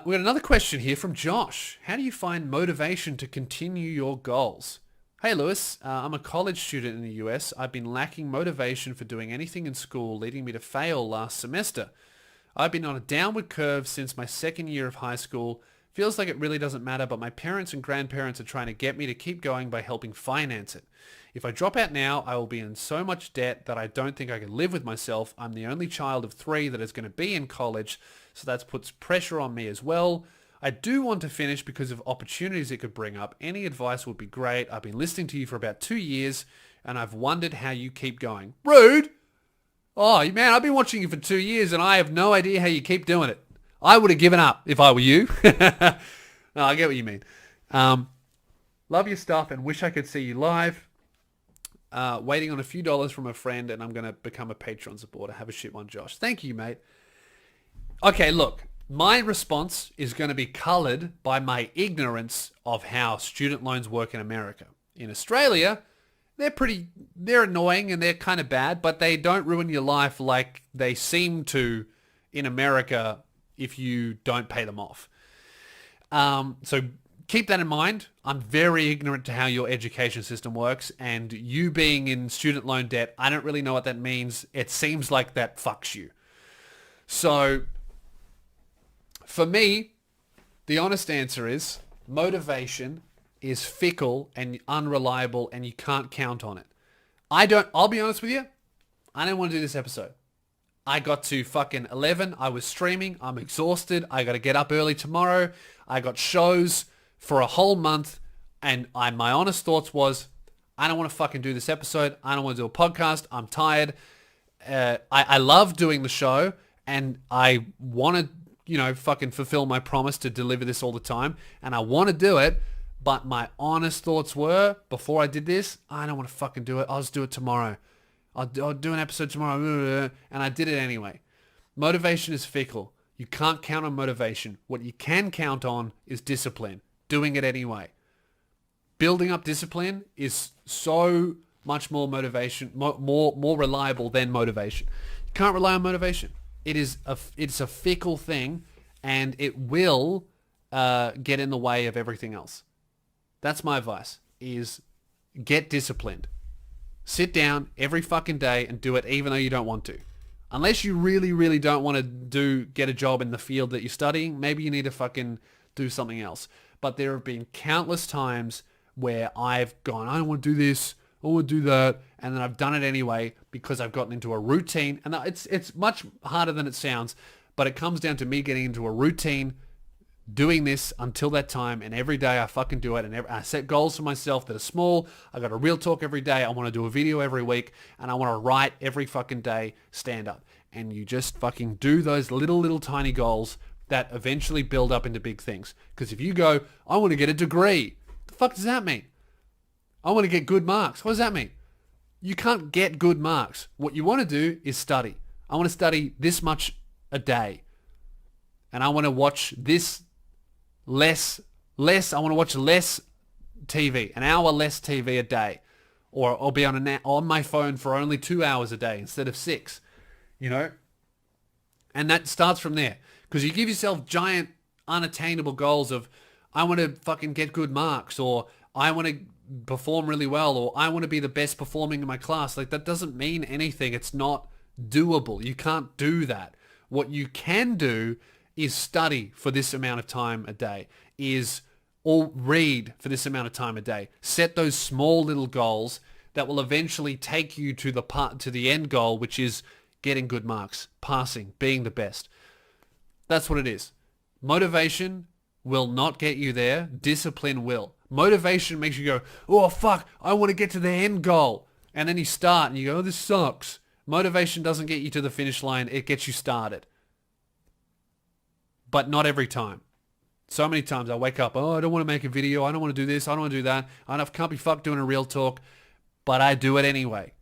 We got another question here from Josh. How do you find motivation to continue your goals? Hey Lewis, I'm a college student in the US. I've been lacking motivation for doing anything in school, leading me to fail last semester. I've been on a downward curve since my second year of high school. Feels like it really doesn't matter, but my parents and grandparents are trying to get me to keep going by helping finance it. If I drop out now, I will be in so much debt that I don't think I can live with myself. I'm the only child of three that is going to be in college, so that puts pressure on me as well. I do want to finish because of opportunities it could bring up. Any advice would be great. I've been listening to you for about 2 years, and I've wondered how you keep going. Rude! Oh, man, I've been watching you for 2 years, and I have no idea how you keep doing it. I would have given up if I were you. No, I get what you mean. Love your stuff and wish I could see you live. Waiting on a few dollars from a friend, and I'm going to become a Patreon supporter. Have a shit one, Josh. Thank you, mate. Okay, look. My response is going to be coloured by my ignorance of how student loans work in America. In Australia, they're annoying and they're kind of bad, but they don't ruin your life like they seem to in America if you don't pay them off. So keep that in mind. I'm very ignorant to how your education system works, and you being in student loan debt, I don't really know what that means. It seems like that fucks you. So for me, the honest answer is motivation is fickle and unreliable, and you can't count on it. I'll be honest with you, I don't want to do this episode. I got to fucking 11. I was streaming. I'm exhausted. I got to get up early tomorrow. I got shows for a whole month. And my honest thoughts was, I don't want to fucking do this episode. I don't want to do a podcast. I'm tired. I love doing the show, and I want to, fucking fulfill my promise to deliver this all the time. And I want to do it. But my honest thoughts were, before I did this, I don't want to fucking do it. I'll just do it tomorrow. I'll do an episode tomorrow. And I did it anyway. Motivation is fickle. You can't count on motivation. What you can count on is discipline. Doing it anyway. Building up discipline is so much more motivation, more reliable than motivation. You can't rely on motivation. It's a fickle thing, and it will get in the way of everything else. That's my advice, is get disciplined. Sit down every fucking day and do it even though you don't want to. Unless you really, really don't want to get a job in the field that you're studying, maybe you need to fucking do something else. But there have been countless times where I've gone, I don't want to do this, I want to do that, and then I've done it anyway because I've gotten into a routine. And it's much harder than it sounds, but it comes down to me getting into a routine, doing this until that time, and every day I fucking do it, and I set goals for myself that are small. I got a real talk every day. I want to do a video every week, and I want to write every fucking day, stand up. And you just fucking do those little tiny goals that eventually build up into big things. Because if you go, I want to get a degree, the fuck does that mean? I want to get good marks. What does that mean? You can't get good marks. What you want to do is study. I want to study this much a day, and I want to watch this less. I want to watch less TV, an hour less TV a day, or I'll be on my phone for only 2 hours a day instead of 6, and that starts from there, because you give yourself giant unattainable goals of, I want to fucking get good marks, or I want to perform really well, or I want to be the best performing in my class. Like, that doesn't mean anything. It's not doable. You can't do that. What you can do is study for this amount of time a day, or read for this amount of time a day. Set those small little goals that will eventually take you to the end goal, which is getting good marks, passing, being the best. That's what it is. Motivation will not get you there. Discipline will. Motivation makes you go, oh fuck, I want to get to the end goal. And then you start and you go, oh, this sucks. Motivation doesn't get you to the finish line. It gets you started. But not every time. So many times I wake up, oh, I don't want to make a video. I don't want to do this. I don't want to do that. I can't be fucked doing a real talk. But I do it anyway.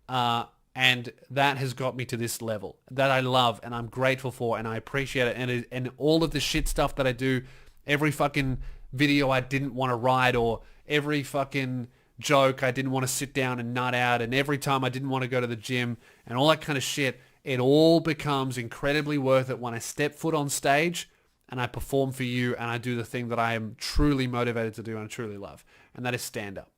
And that has got me to this level that I love and I'm grateful for and I appreciate it. And all of the shit stuff that I do, every fucking video I didn't want to write, or every fucking joke I didn't want to sit down and nut out, and every time I didn't want to go to the gym and all that kind of shit, it all becomes incredibly worth it when I step foot on stage and I perform for you and I do the thing that I am truly motivated to do and truly love. And that is stand up.